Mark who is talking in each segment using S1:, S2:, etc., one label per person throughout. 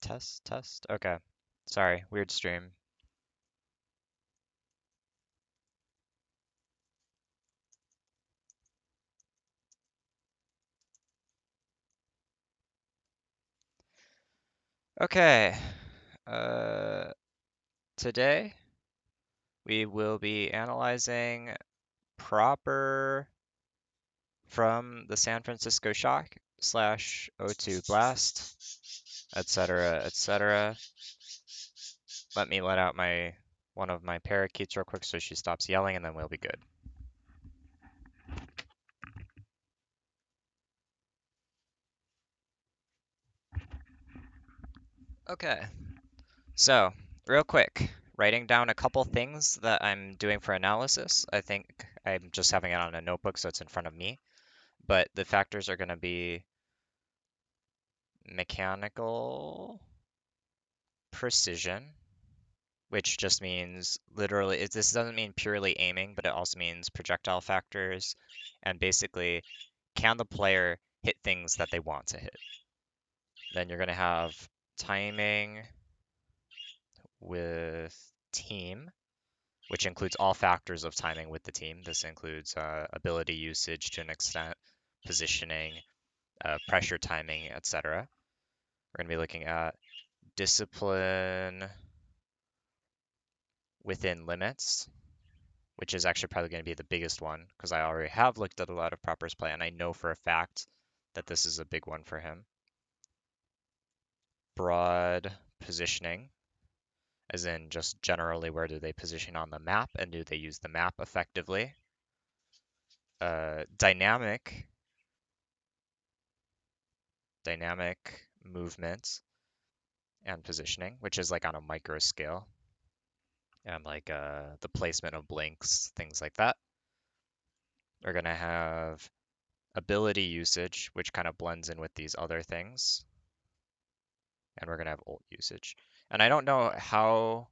S1: Test. Okay. Sorry, weird stream. Okay. Uh, Today we will be analyzing proper from the San Francisco Shock slash O2 Blast, etc., etc. Let me let out one of my parakeets real quick so she stops yelling, and then we'll be good. Okay, so real quick, writing down a couple things that I'm doing for analysis. I think I'm just having it on a notebook so it's in front of me, but the factors are going to be mechanical precision, which just means literally, this doesn't mean purely aiming, but it also means projectile factors, and basically, can the player hit things that they want to hit? Then you're going to have timing with team, which includes all factors of timing with the team. This includes ability usage to an extent, positioning, pressure timing, etc. We're going to be looking at discipline within limits, which is actually probably going to be the biggest one because I already have looked at a lot of Proper's play and I know for a fact that this is a big one for him. Broad positioning, as in just generally where do they position on the map and do they use the map effectively. Dynamic movement and positioning, which is like on a micro scale, and like the placement of blinks, things like that. We're gonna have ability usage, which kind of blends in with these other things. And we're going to have ult usage. And I don't know how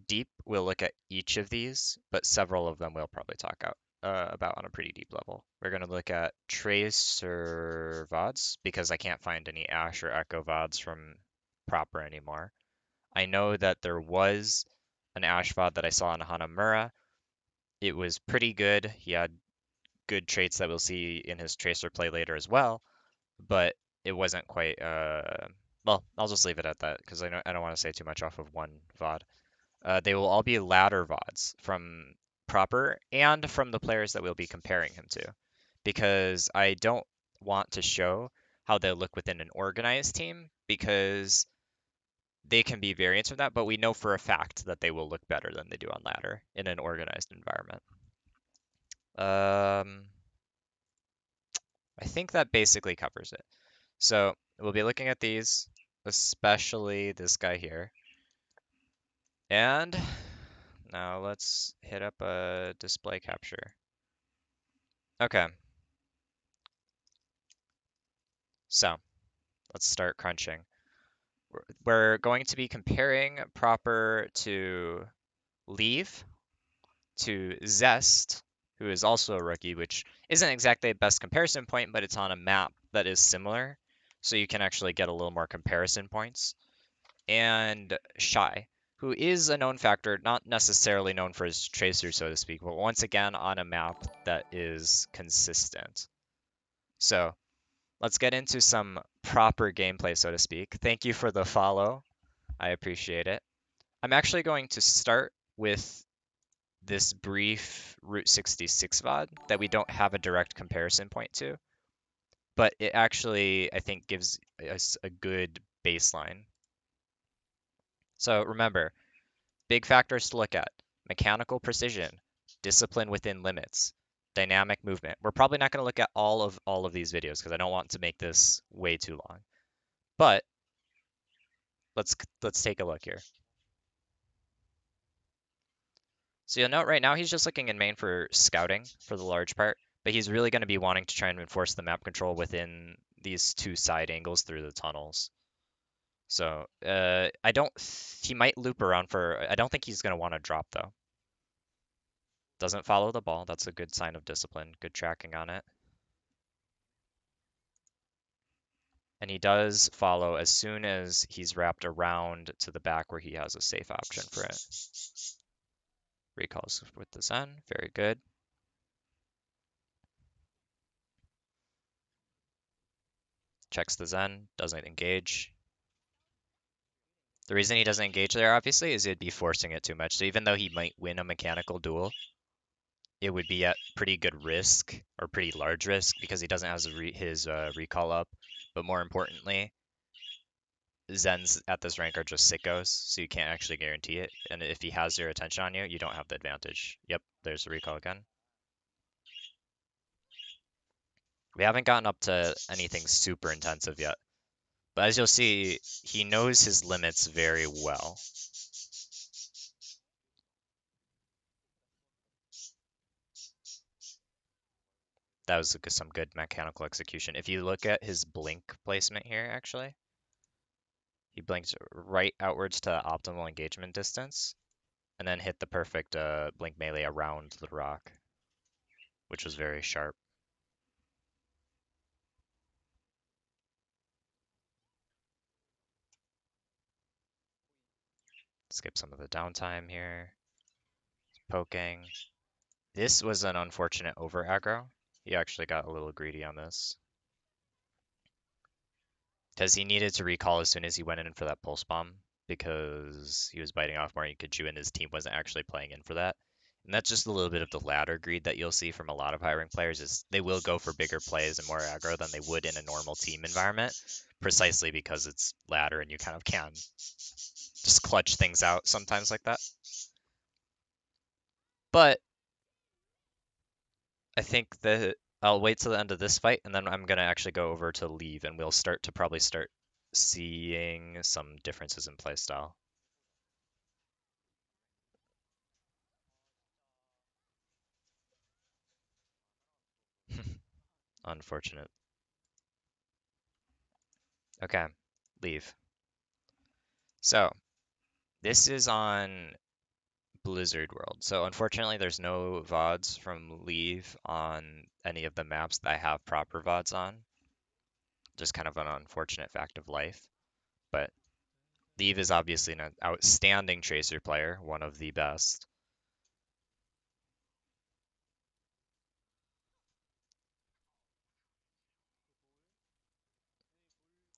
S1: deep we'll look at each of these, but several of them we'll probably talk about on a pretty deep level. We're going to look at tracer VODs because I can't find any Ash or Echo VODs from Proper anymore. I know that there was an Ash VOD that I saw on Hanamura. It was pretty good. He had good traits that we'll see in his tracer play later as well, but it wasn't quite well, I'll just leave it at that because I don't want to say too much off of one VOD. They will all be ladder VODs from Proper and from the players that we'll be comparing him to, because I don't want to show how they look within an organized team because they can be variants from that, but we know for a fact that they will look better than they do on ladder in an organized environment. I think that basically covers it. So we'll be looking at these, especially this guy here. And now let's hit up a display capture. Okay. So let's start crunching. We're going to be comparing Proper to Leave, to Zest, who is also a rookie, which isn't exactly a best comparison point, but it's on a map that is similar. So you can actually get a little more comparison points. And Shy, who is a known factor, not necessarily known for his tracer, so to speak, but once again on a map that is consistent. So let's get into some proper gameplay, so to speak. Thank you for the follow. I appreciate it. I'm actually going to start with this brief Route 66 VOD that we don't have a direct comparison point to, but it actually, I think, gives us a good baseline. So remember, big factors to look at: mechanical precision, discipline within limits, dynamic movement. We're probably not going to look at all of these videos because I don't want to make this way too long. But let's take a look here. So you'll note right now he's just looking in main for scouting for the large part, but he's really going to be wanting to try and enforce the map control within these two side angles through the tunnels. So he might loop around I don't think he's going to want to drop though. Doesn't follow the ball. That's a good sign of discipline. Good tracking on it. And he does follow as soon as he's wrapped around to the back where he has a safe option for it. Recalls with the Zen, very good. Checks the Zen, doesn't engage. The reason he doesn't engage there, obviously, is he'd be forcing it too much. So even though he might win a mechanical duel, it would be at pretty good risk, or pretty large risk, because he doesn't have his recall up. But more importantly, Zens at this rank are just sickos, so you can't actually guarantee it. And if he has your attention on you, you don't have the advantage. Yep, there's the recall again. We haven't gotten up to anything super intensive yet. But as you'll see, he knows his limits very well. That was some good mechanical execution. If you look at his blink placement here, actually, he blinked right outwards to optimal engagement distance, and then hit the perfect blink melee around the rock, which was very sharp. Skip some of the downtime here. Poking. This was an unfortunate over aggro. He actually got a little greedy on this. Because he needed to recall as soon as he went in for that pulse bomb, because he was biting off more Pikachu and his team wasn't actually playing in for that. And that's just a little bit of the ladder greed that you'll see from a lot of high rank players is they will go for bigger plays and more aggro than they would in a normal team environment, precisely because it's ladder and you kind of can just clutch things out sometimes like that. But I think that I'll wait till the end of this fight and then I'm gonna actually go over to leave and we'll probably start seeing some differences in playstyle. Unfortunate. Okay, leave. So this is on Blizzard World. So unfortunately, there's no VODs from Leave on any of the maps that I have proper VODs on. Just kind of an unfortunate fact of life. But Leave is obviously an outstanding Tracer player, one of the best.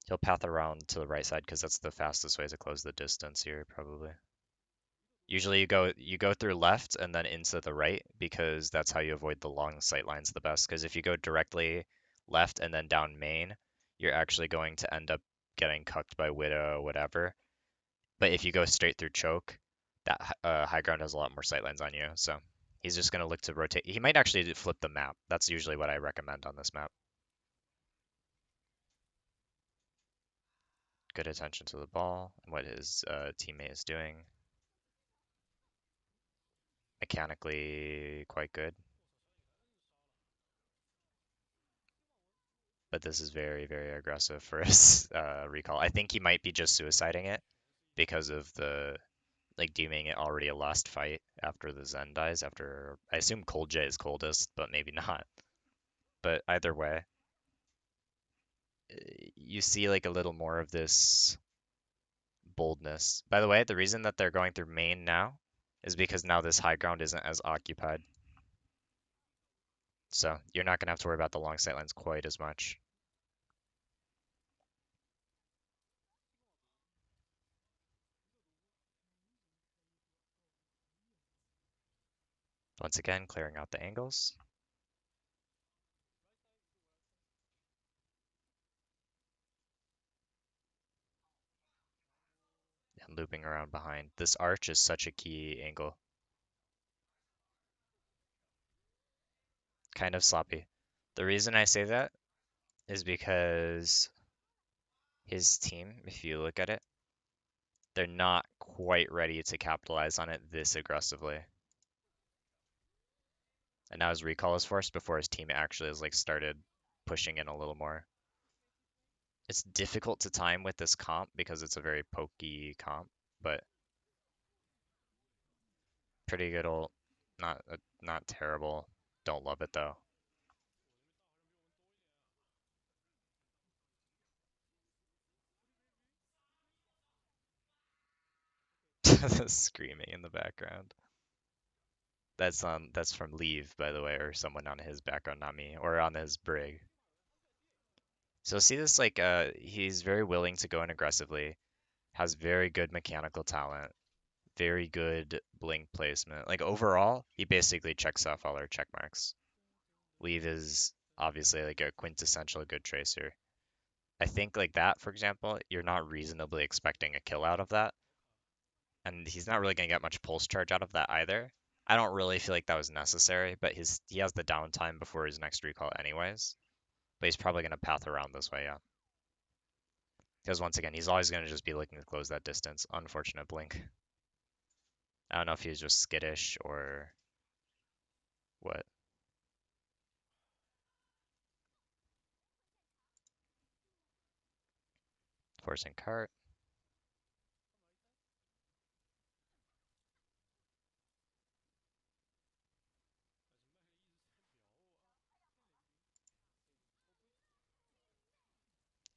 S1: He'll path around to the right side because that's the fastest way to close the distance here, probably. Usually you go through left and then into the right because that's how you avoid the long sight lines the best. Because if you go directly left and then down main, you're actually going to end up getting cucked by Widow or whatever. But if you go straight through choke, that high ground has a lot more sight lines on you. So he's just going to look to rotate. He might actually flip the map. That's usually what I recommend on this map. Good attention to the ball and what his teammate is doing. Mechanically quite good. But this is very, very aggressive for his recall. I think he might be just suiciding it because of the like deeming it already a lost fight after the Zen dies. After I assume Cold J is coldest, but maybe not. But either way, you see like a little more of this boldness. By the way, the reason that they're going through main now is because now this high ground isn't as occupied. So you're not gonna have to worry about the long sight lines quite as much. Once again, clearing out the angles. And looping around behind. This arch is such a key angle. Kind of sloppy. The reason I say that is because his team, if you look at it, they're not quite ready to capitalize on it this aggressively. And now his recall is forced before his team actually has like started pushing in a little more. It's difficult to time with this comp because it's a very pokey comp, but pretty good ult. Not terrible. Don't love it though. The screaming in the background. That's from Leave, by the way, or someone on his background, not me, or on his brig. So see this like he's very willing to go in aggressively, has very good mechanical talent, very good blink placement. Like overall, he basically checks off all our check marks. Leave is obviously like a quintessential good tracer. I think like that, for example, you're not reasonably expecting a kill out of that, and he's not really gonna get much pulse charge out of that either. I don't really feel like that was necessary, but he has the downtime before his next recall anyways. But he's probably gonna path around this way, yeah. Because once again, he's always gonna just be looking to close that distance. Unfortunate blink. I don't know if he's just skittish or what. Forcing cart.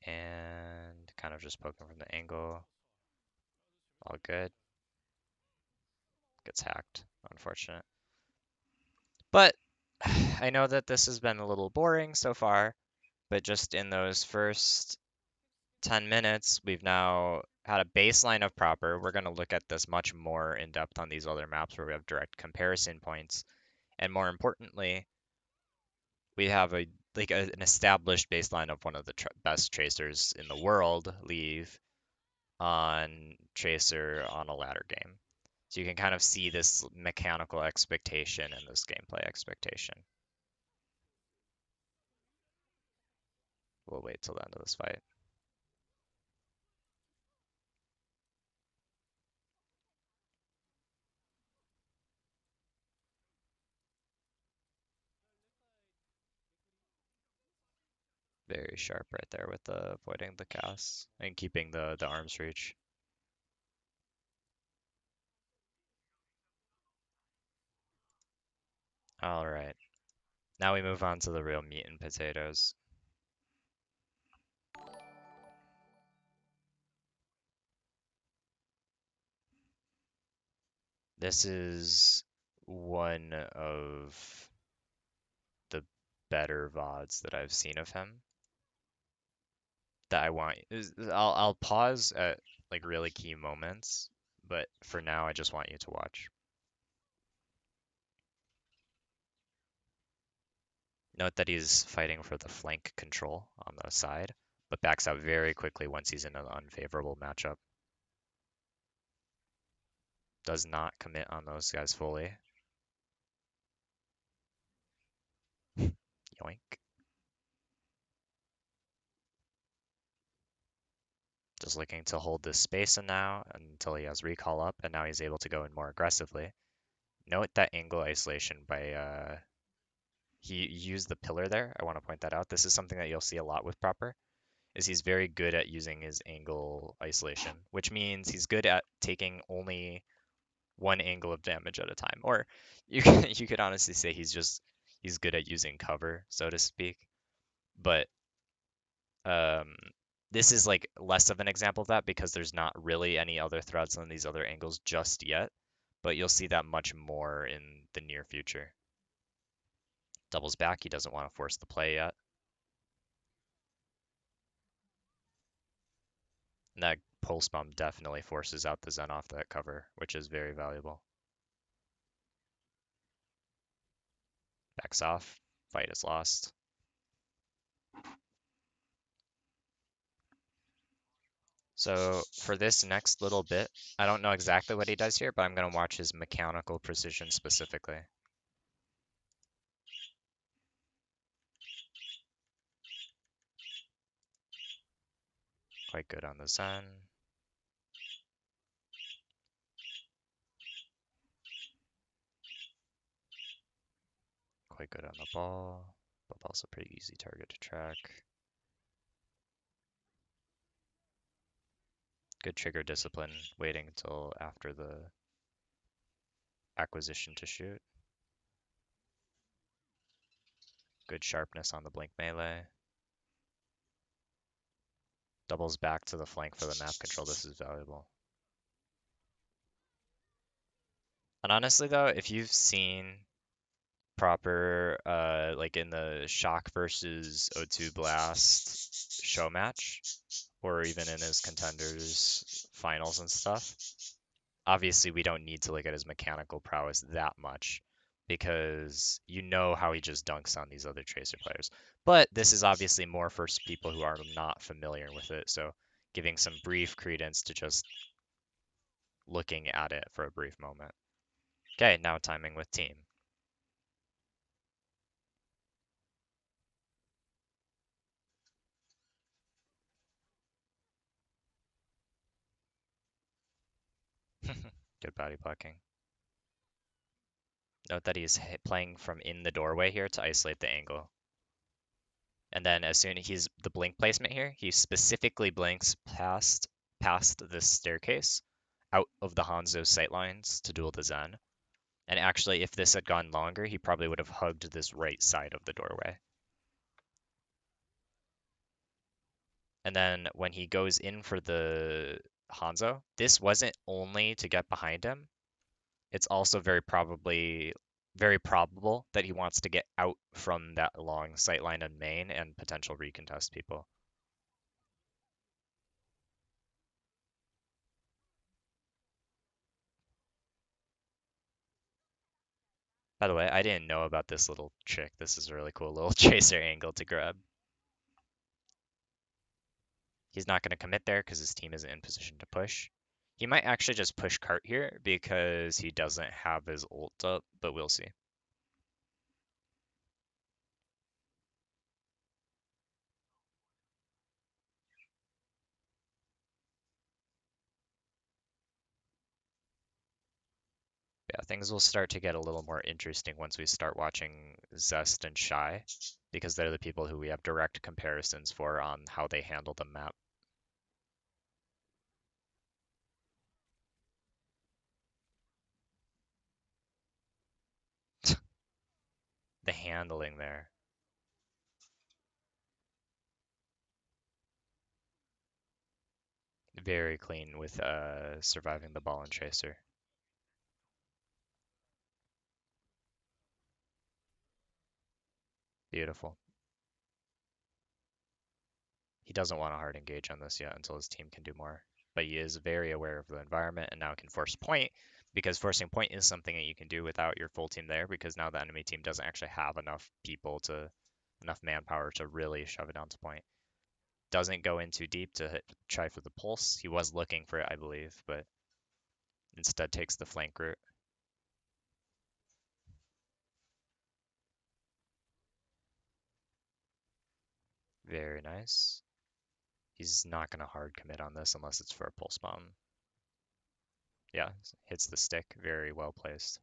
S1: And kind of just poking from the angle. All good. Gets hacked. Unfortunate. But I know that this has been a little boring so far, but just in those first 10 minutes, we've now had a baseline of proper. We're going to look at this much more in depth on these other maps where we have direct comparison points. And more importantly, we have an established baseline of one of the best tracers in the world, Leave, on Tracer on a ladder game. So you can kind of see this mechanical expectation and this gameplay expectation. We'll wait till the end of this fight. Very sharp right there with the avoiding the cast and keeping the arms reach. All right. Now we move on to the real meat and potatoes. This is one of the better VODs that I've seen of him. That I want. I'll pause at like really key moments, but for now I just want you to watch. Note that he's fighting for the flank control on the side, but backs out very quickly once he's in an unfavorable matchup. Does not commit on those guys fully. Yoink. Just looking to hold this space and now until he has recall up, and now he's able to go in more aggressively. Note that angle isolation by he used the pillar there. I want to point that out. This is something that you'll see a lot with proper, is he's very good at using his angle isolation, which means he's good at taking only one angle of damage at a time. Or you could honestly say he's good at using cover, so to speak. But um, this is like less of an example of that because there's not really any other threats on these other angles just yet. But you'll see that much more in the near future. Doubles back, he doesn't want to force the play yet. And that pulse bomb definitely forces out the Zen off that cover, which is very valuable. Backs off, fight is lost. So for this next little bit, I don't know exactly what he does here, but I'm going to watch his mechanical precision specifically. Quite good on the Zen. Quite good on the ball, but also pretty easy target to track. Good trigger discipline, waiting until after the acquisition to shoot. Good sharpness on the blink melee. Doubles back to the flank for the map control. This is valuable. And honestly though, if you've seen proper like in the Shock versus O2 Blast show match, or even in his contenders finals and stuff, obviously we don't need to look at his mechanical prowess that much because you know how he just dunks on these other Tracer players. But this is obviously more for people who are not familiar with it, so giving some brief credence to just looking at it for a brief moment. Okay, now timing with team. Good body blocking. Note that he's playing from in the doorway here to isolate the angle. And then as soon as he's the blink placement here, he specifically blinks past this staircase out of the Hanzo sightlines to duel the Zen. And actually, if this had gone longer, he probably would have hugged this right side of the doorway. And then when he goes in for the Hanzo, this wasn't only to get behind him. It's also very probable that he wants to get out from that long sightline and main and potential recontest people. By the way, I didn't know about this little trick. This is a really cool little chaser angle to grab. He's not going to commit there because his team isn't in position to push. He might actually just push cart here because he doesn't have his ult up, but we'll see. Yeah, things will start to get a little more interesting once we start watching Zest and Shy, because they're the people who we have direct comparisons for on how they handle the map. The handling there, very clean with surviving the ball and chaser. Beautiful. He doesn't want to hard engage on this yet until his team can do more. But he is very aware of the environment and now can force point because forcing point is something that you can do without your full team there because now the enemy team doesn't actually have enough manpower to really shove it down to point. Doesn't go in too deep to try for the pulse. He was looking for it, I believe, but instead takes the flank route. Very nice. He's not going to hard commit on this unless it's for a pulse bomb. Yeah, hits the stick. Very well placed.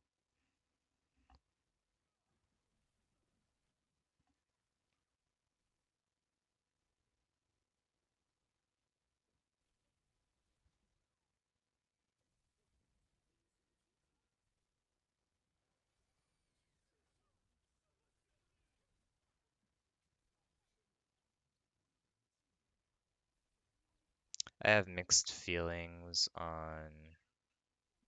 S1: I have mixed feelings on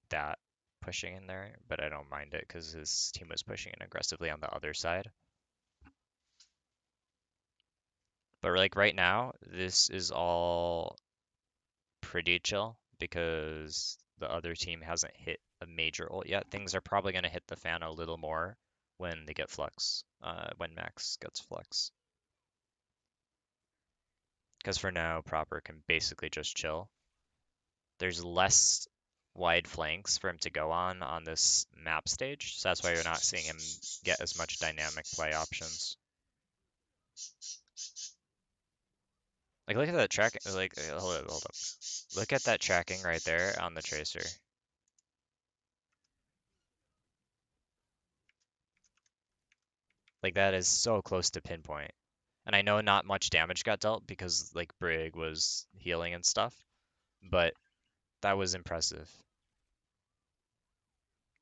S1: that pushing in there, but I don't mind it because his team was pushing in aggressively on the other side. But like right now, this is all pretty chill because the other team hasn't hit a major ult yet. Things are probably going to hit the fan a little more when they get flux, when Max gets flux. Because for now, Proper can basically just chill. There's less wide flanks for him to go on this map stage, so that's why you're not seeing him get as much dynamic play options. Like look at that track. Like hold up. Look at that tracking right there on the tracer. Like that is so close to pinpoint. And I know not much damage got dealt because like Brig was healing and stuff, but that was impressive.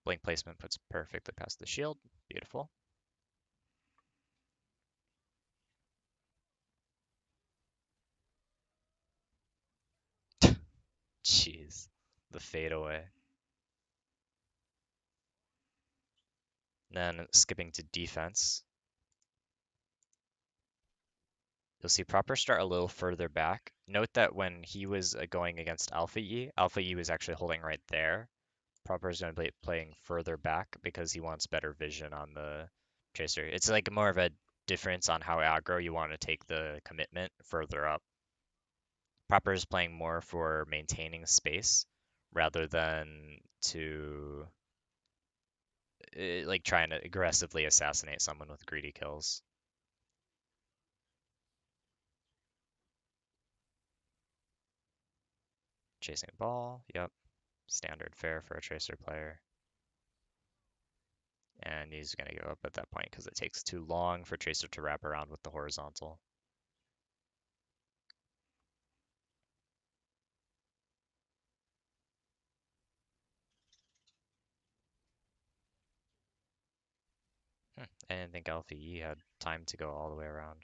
S1: Blink placement puts perfectly past the shield. Beautiful. Jeez, the fadeaway. Then skipping to defense, you'll see Proper start a little further back. Note that when he was going against Alpha E was actually holding right there. Proper is going to be playing further back because he wants better vision on the Tracer. It's like more of a difference on how aggro you want to take the commitment further up. Proper is playing more for maintaining space rather than to like trying to aggressively assassinate someone with greedy kills. Chasing ball, yep, standard fare for a Tracer player. And he's going to go up at that point because it takes too long for Tracer to wrap around with the horizontal. I didn't think Alpha E had time to go all the way around.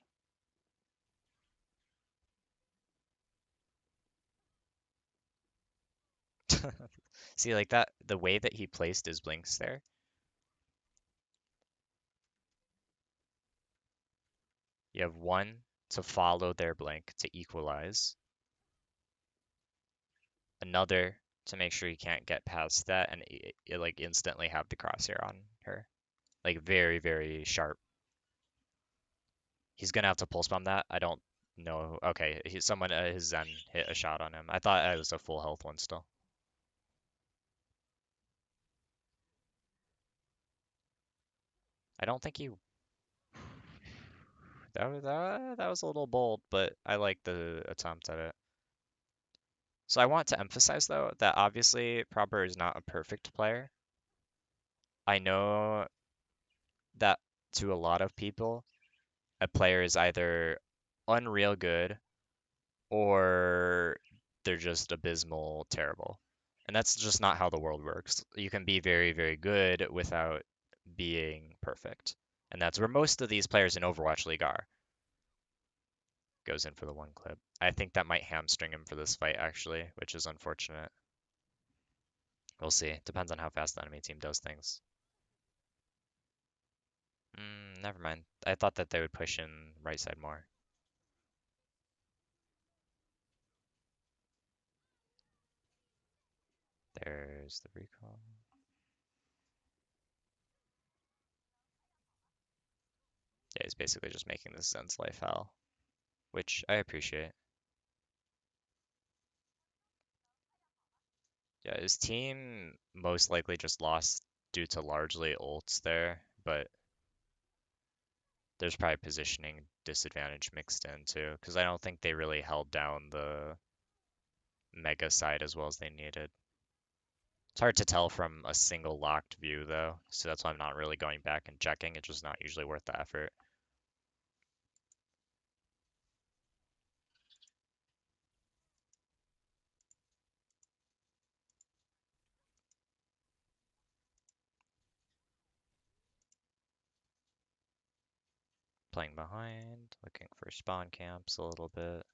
S1: See, like that, the way that he placed his blinks there, you have one to follow their blink to equalize, another to make sure you can't get past that, and it like instantly have the crosshair on her. Like very, very sharp. He's gonna have to pulse bomb that. I don't know. Okay, someone his Zen hit a shot on him. I thought it was a full health one still. I don't think he. That was a little bold, but I like the attempt at it. So I want to emphasize though that obviously Proper is not a perfect player. I know that to a lot of people, a player is either unreal good or they're just abysmal terrible. And that's just not how the world works. You can be very, very good without being perfect. And that's where most of these players in Overwatch League are. Goes in for the one clip. I think that might hamstring him for this fight, actually, which is unfortunate. We'll see. Depends on how fast the enemy team does things. Never mind. I thought that they would push in right side more. There's the recall. Yeah, he's basically just making this Zen's life hell, which I appreciate. Yeah, his team most likely just lost due to largely ults there, but there's probably positioning disadvantage mixed in too, because I don't think they really held down the mega side as well as they needed. It's hard to tell from a single locked view though, so that's why I'm not really going back and checking. It's just not usually worth the effort. Playing behind, looking for spawn camps a little bit.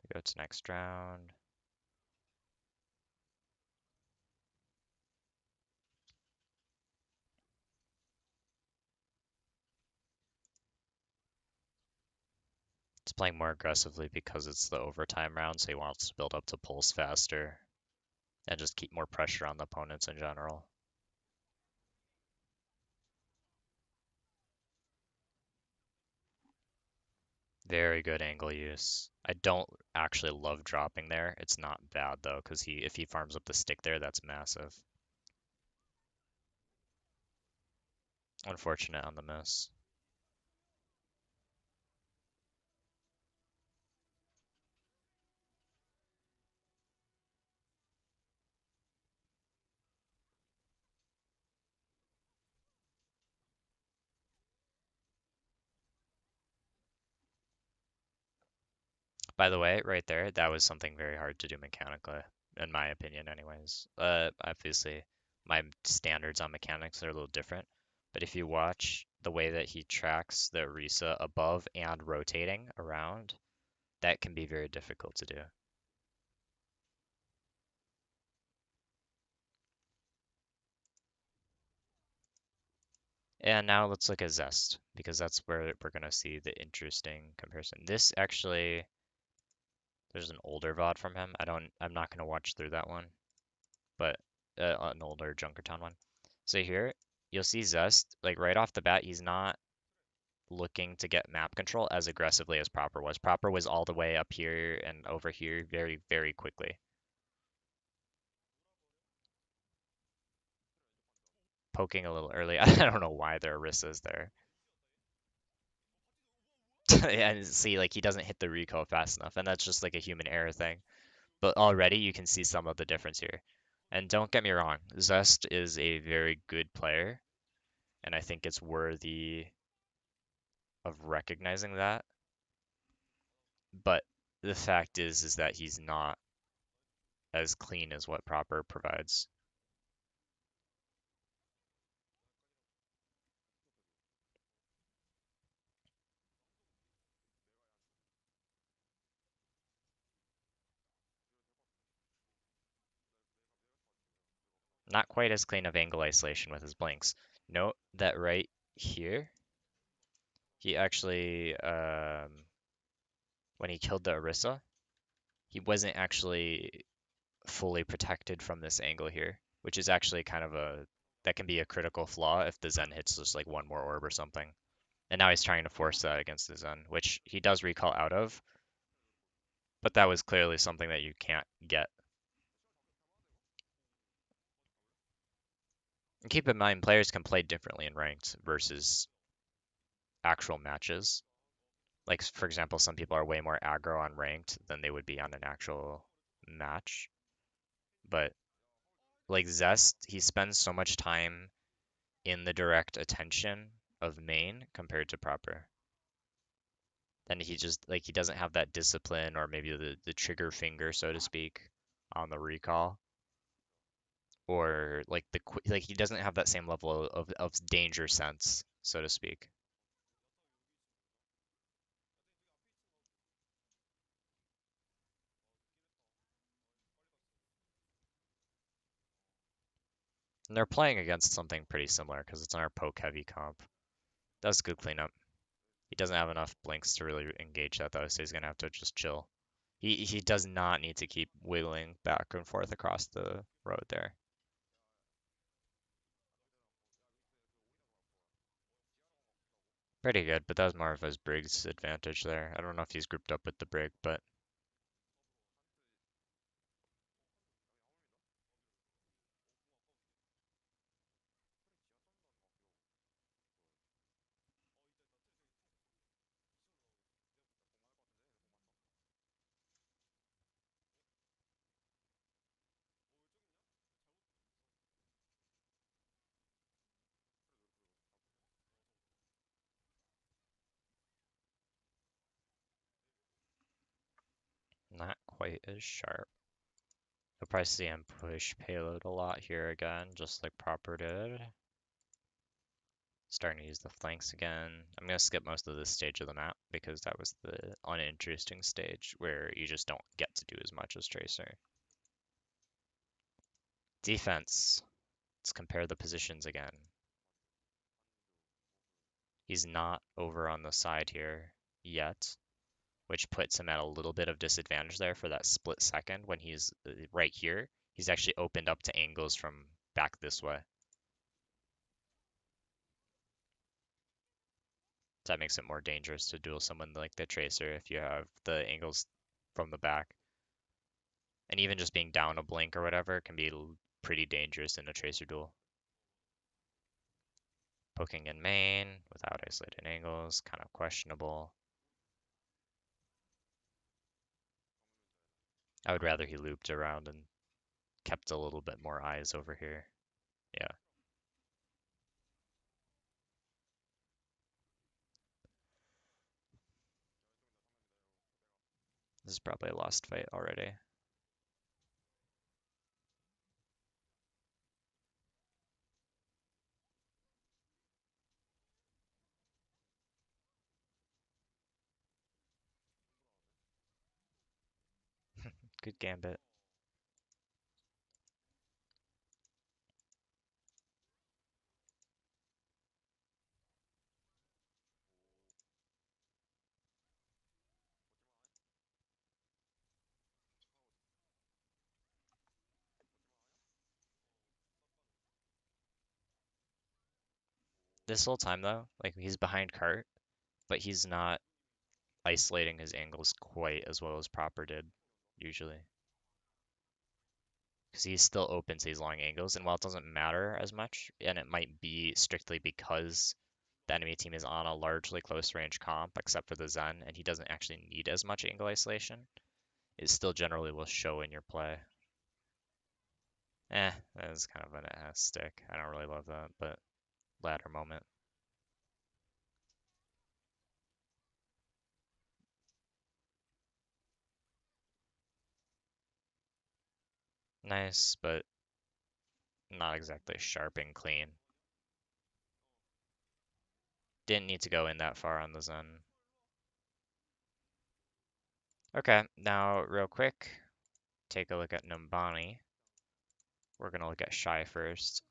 S1: We go to next round. It's playing more aggressively because it's the overtime round, so he wants to build up to pulse faster and just keep more pressure on the opponents in general. Very good angle use. I don't actually love dropping there. It's not bad though, because if he farms up the stick there, that's massive. Unfortunate on the miss. By the way, right there, that was something very hard to do mechanically, in my opinion, anyways. Obviously, my standards on mechanics are a little different, but if you watch the way that he tracks the Orisa above and rotating around, That can be very difficult to do. And now let's look at Zest, because that's where we're going to see the interesting comparison. This actually, there's an older VOD from him. I'm not going to watch through that one, but an older Junkertown one. So here, you'll see Zest, like right off the bat, he's not looking to get map control as aggressively as Proper was. Proper was all the way up here and over here very, very quickly. Poking a little early. I don't know why there are Rissa's there. And see, like he doesn't hit the recoil fast enough, and that's just like a human error thing. But already you can see some of the difference here. And don't get me wrong, Zest is a very good player, and I think it's worthy of recognizing that. But the fact is that he's not as clean as what Proper provides. Not quite as clean of angle isolation with his blinks. Note that right here, he actually, when he killed the Orisa, he wasn't actually fully protected from this angle here, which is actually kind of that can be a critical flaw if the Zen hits just like one more orb or something. And now he's trying to force that against the Zen, which he does recall out of, but that was clearly something that you can't get. And keep in mind, players can play differently in ranked versus actual matches. Like, for example, some people are way more aggro on ranked than they would be on an actual match. But like Zest, he spends so much time in the direct attention of main compared to Proper. And he just like he doesn't have that discipline or maybe the trigger finger, so to speak, on the recall. Or like like he doesn't have that same level of danger sense, so to speak. And they're playing against something pretty similar because it's on our poke heavy comp. That's good cleanup. He doesn't have enough blinks to really engage that though, so he's gonna have to just chill. He does not need to keep wiggling back and forth across the road there. Pretty good, but that was more of his Brig's advantage there. I don't know if he's grouped up with the Brig, but not quite as sharp. You'll probably see him push payload a lot here again, just like Proper did. Starting to use the flanks again. I'm going to skip most of this stage of the map because that was the uninteresting stage where you just don't get to do as much as Tracer. Defense. Let's compare the positions again. He's not over on the side here yet, which puts him at a little bit of disadvantage there for that split second when he's right here. He's actually opened up to angles from back this way. So that makes it more dangerous to duel someone like the Tracer if you have the angles from the back. And even just being down a blink or whatever can be pretty dangerous in a Tracer duel. Poking in main without isolated angles, kind of questionable. I would rather he looped around and kept a little bit more eyes over here. Yeah. This is probably a lost fight already. Good gambit. This whole time though, like he's behind cart, but he's not isolating his angles quite as well as Proper did usually. Because he's still open to these long angles, and while it doesn't matter as much, and it might be strictly because the enemy team is on a largely close range comp, except for the Zen, and he doesn't actually need as much angle isolation, it still generally will show in your play. That is kind of an ass stick. I don't really love that, but ladder moment. Nice, but not exactly sharp and clean. Didn't need to go in that far on the Zen. Okay, now real quick, take a look at Numbani. We're gonna look at Shy first.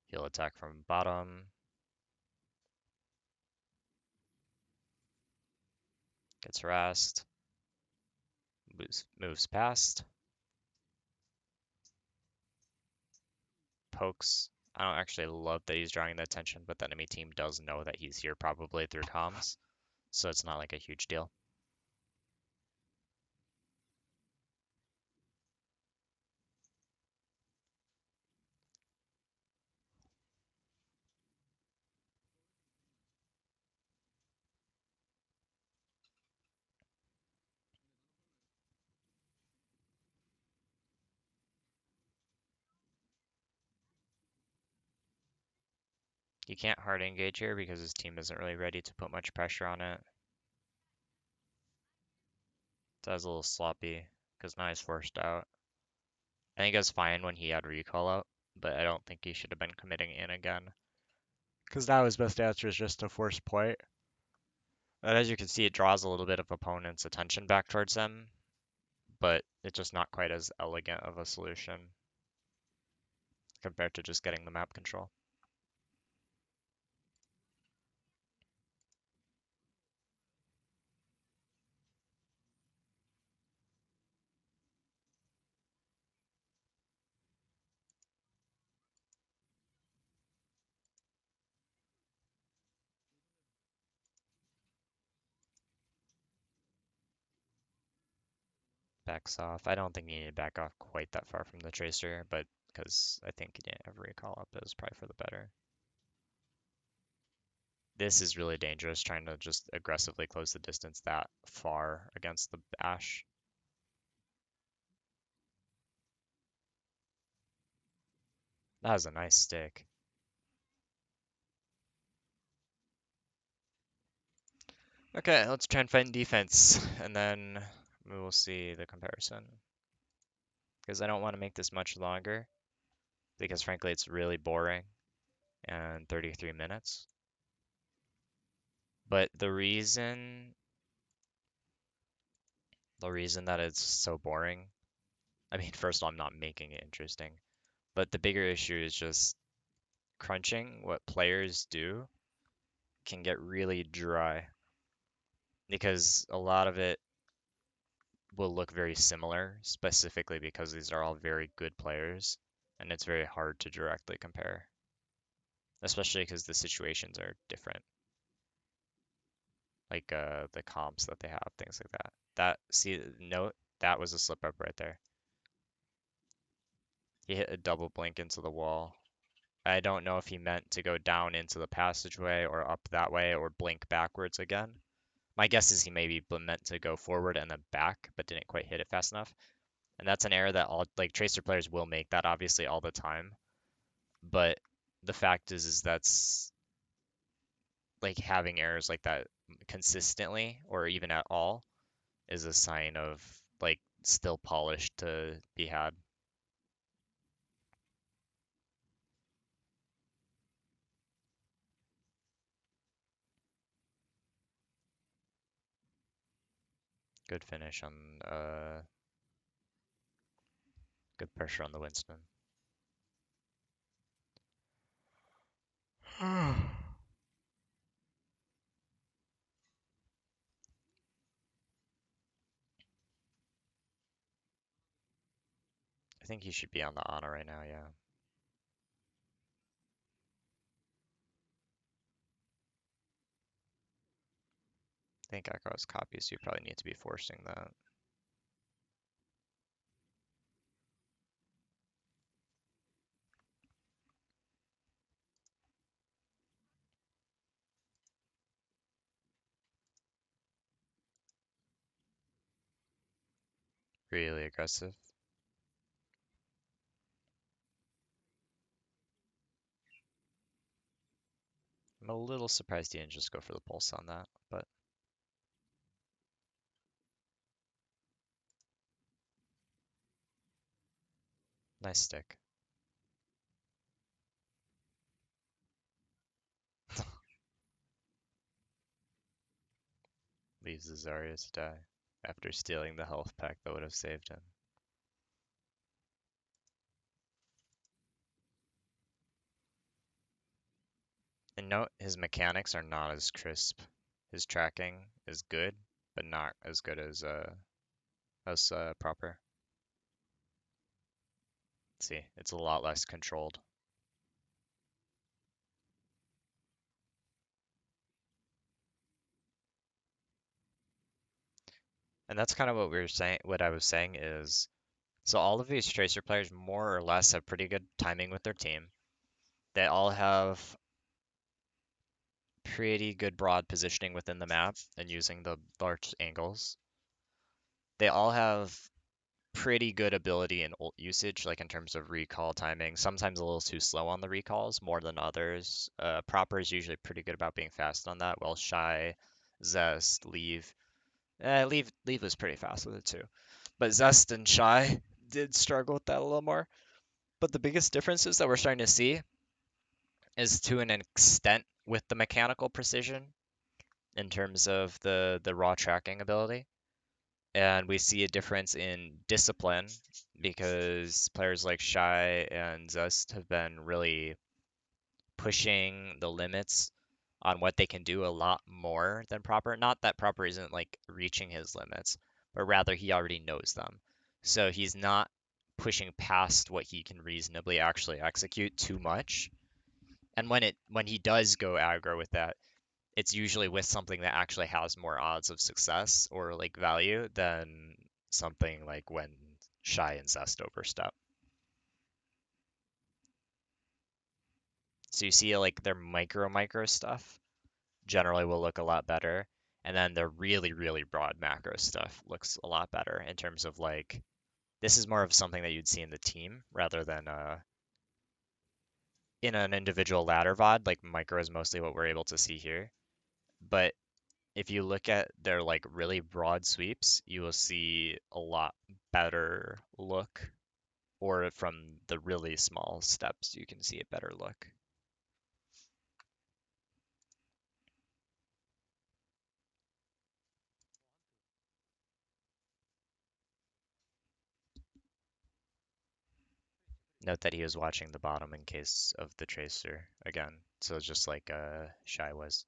S1: He'll attack from bottom. Gets harassed. Moves past. Pokes. I don't actually love that he's drawing the attention, but the enemy team does know that he's here probably through comms, so it's not like a huge deal. You can't hard engage here because his team isn't really ready to put much pressure on it. That was a little sloppy because now he's forced out. I think it was fine when he had recall out, but I don't think he should have been committing in again. Because now his best answer is just to force point. And as you can see, it draws a little bit of opponent's attention back towards him, but it's just not quite as elegant of a solution compared to just getting the map control. Backs off. I don't think he needed to back off quite that far from the tracer, but because I think he didn't have recall up, it was probably for the better. This is really dangerous, trying to just aggressively close the distance that far against the Ash. That was a nice stick. Okay, let's try and find defense, and then we will see the comparison. Because I don't want to make this much longer, because frankly it's really boring, and 33 minutes. But the reason that it's so boring, I mean, first of all, I'm not making it interesting, but the bigger issue is just crunching. What players do can get really dry because a lot of it will look very similar, specifically because these are all very good players, and it's very hard to directly compare, especially because the situations are different, like the comps that they have, things like that. See, note that was a slip up right there. He hit a double blink into the wall. I don't know if he meant to go down into the passageway or up that way or blink backwards again. My guess is he maybe meant to go forward and then back, but didn't quite hit it fast enough. And that's an error that all like Tracer players will make that obviously all the time. But the fact is that's like having errors like that consistently or even at all is a sign of like still polish to be had. Good finish on good pressure on the Winston. I think he should be on the Ana right now, yeah. I think Echo has copies, so you probably need to be forcing that. Really aggressive. I'm a little surprised he didn't just go for the pulse on that, but nice stick. Leaves the Zarya to die after stealing the health pack that would have saved him. And note, his mechanics are not as crisp. His tracking is good, but not as good as proper. See, it's a lot less controlled. And that's kind of what we were saying. What I was saying is, so all of these Tracer players more or less have pretty good timing with their team. They all have pretty good broad positioning within the map and using the large angles. They all have pretty good ability in ult usage, like in terms of recall timing. Sometimes a little too slow on the recalls, more than others. Proper is usually pretty good about being fast on that, while Shy, Zest, Leave was pretty fast with it too. But Zest and Shy did struggle with that a little more. But the biggest differences that we're starting to see is to an extent with the mechanical precision in terms of the raw tracking ability. And we see a difference in discipline because players like Shy and Zest have been really pushing the limits on what they can do a lot more than Proper. Not that Proper isn't like reaching his limits, but rather he already knows them. So he's not pushing past what he can reasonably actually execute too much. And when he does go aggro with that, it's usually with something that actually has more odds of success or like value than something like when Shy and Zest overstep. So you see like their micro stuff generally will look a lot better. And then the really broad macro stuff looks a lot better in terms of like this is more of something that you'd see in the team rather than in an individual ladder VOD. Like micro is mostly what we're able to see here. But if you look at their like really broad sweeps, you will see a lot better look. Or from the really small steps, you can see a better look. Note that he was watching the bottom in case of the tracer again. So just like Shy was.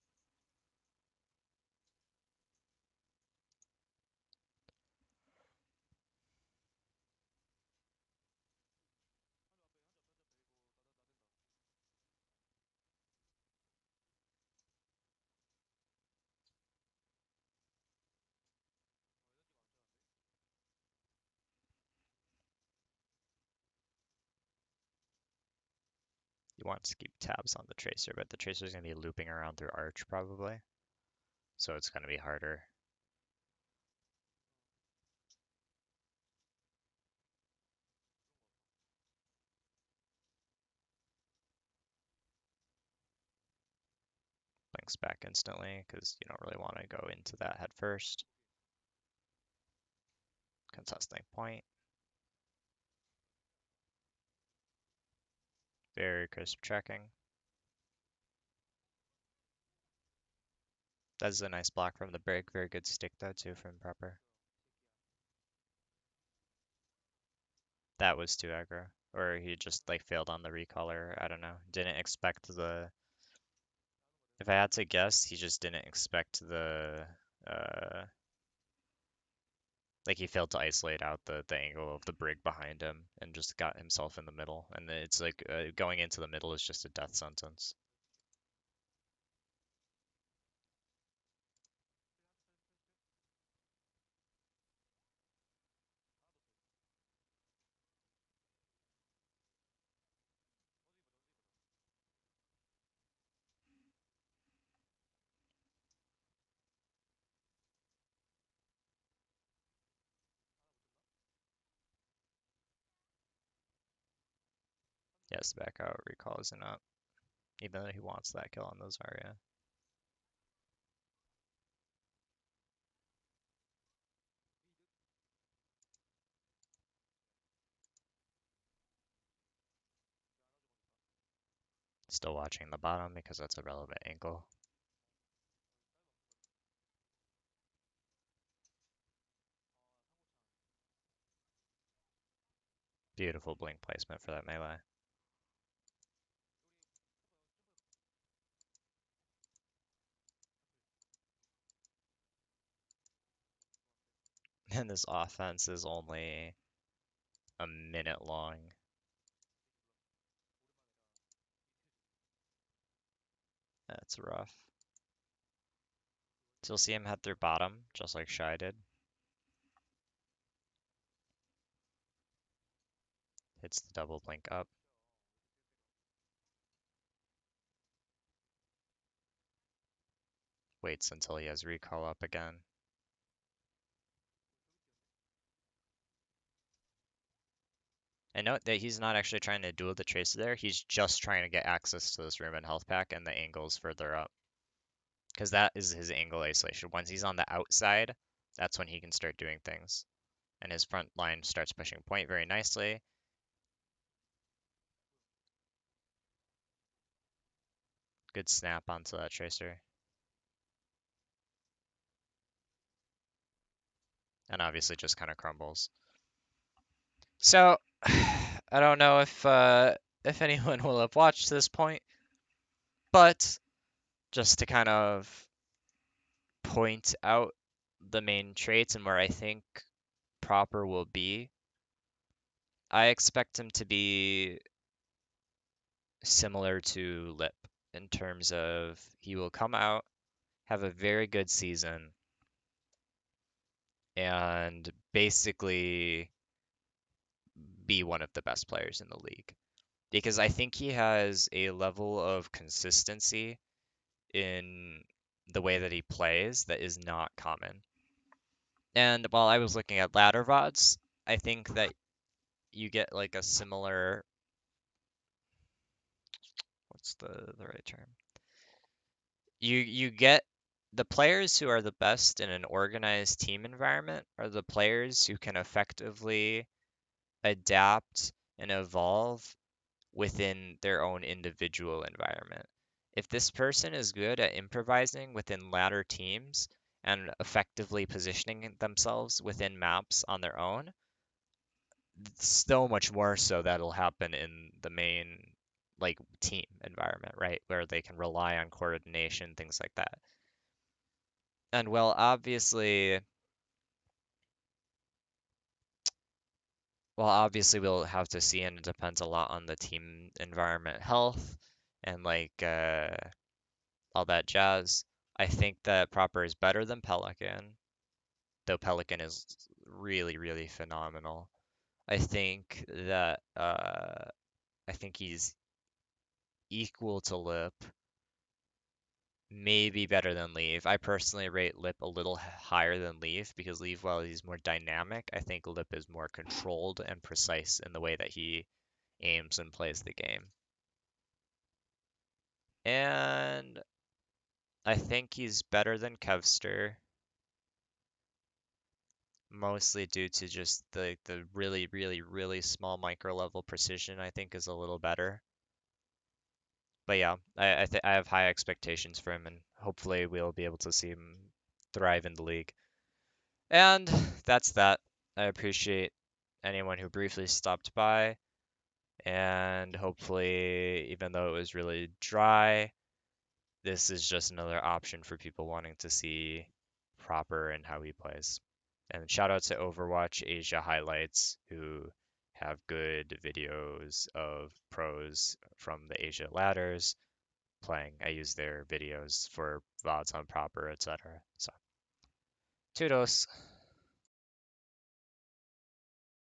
S1: He wants to keep tabs on the tracer, but the tracer's gonna be looping around through Arch probably. So it's gonna be harder. Blinks back instantly because you don't really want to go into that head first. Contesting point. Very crisp tracking. That's a nice block from the break. Very good stick though too from Proper. That was too aggro. Or he just like failed on the recolor. I don't know. Didn't expect the. If I had to guess, he just didn't expect the. Uh, like he failed to isolate out the angle of the brig behind him and just got himself in the middle. And it's like going into the middle is just a death sentence. Yes, back out recall is enough. Even though he wants that kill on those Zarya. Still watching the bottom because that's a relevant angle. Beautiful blink placement for that melee. And this offense is only a minute long. That's rough. So you'll see him head through bottom, just like Shy did. Hits the double blink up. Waits until he has recall up again. And note that he's not actually trying to duel the Tracer there, he's just trying to get access to this room and health pack and the angles further up. Because that is his angle isolation. Once he's on the outside, that's when he can start doing things. And his front line starts pushing point very nicely. Good snap onto that Tracer. And obviously just kind of crumbles. So, I don't know if anyone will have watched this point, but just to kind of point out the main traits and where I think proper will be, I expect him to be similar to Lip in terms of he will come out, have a very good season, and basically be one of the best players in the league. Because I think he has a level of consistency in the way that he plays that is not common. And while I was looking at ladder VODs, I think that you get like a similar, what's the right term? You get the players who are the best in an organized team environment are the players who can effectively adapt and evolve within their own individual environment. If this person is good at improvising within ladder teams and effectively positioning themselves within maps on their own, so much more so that'll happen in the main like team environment, right? Where they can rely on coordination, things like that. And well, obviously we'll have to see, and it depends a lot on the team environment health and like all that jazz. I think that Proper is better than Pelican, though Pelican is really, really phenomenal. I think that I think he's equal to Lip, maybe better than Leave. I personally rate Lip a little higher than Leave because Leave, while he's more dynamic, I think Lip is more controlled and precise in the way that he aims and plays the game. And I think he's better than Kevster, mostly due to just the really, really, really small micro level precision, I think is a little better. But yeah, I have high expectations for him, and hopefully we'll be able to see him thrive in the league. And that's that. I appreciate anyone who briefly stopped by, and hopefully, even though it was really dry, this is just another option for people wanting to see proper and how he plays. And shout out to Overwatch Asia Highlights, who have good videos of pros from the Asia ladders playing. I use their videos for VODs on proper, etc. So, toodles.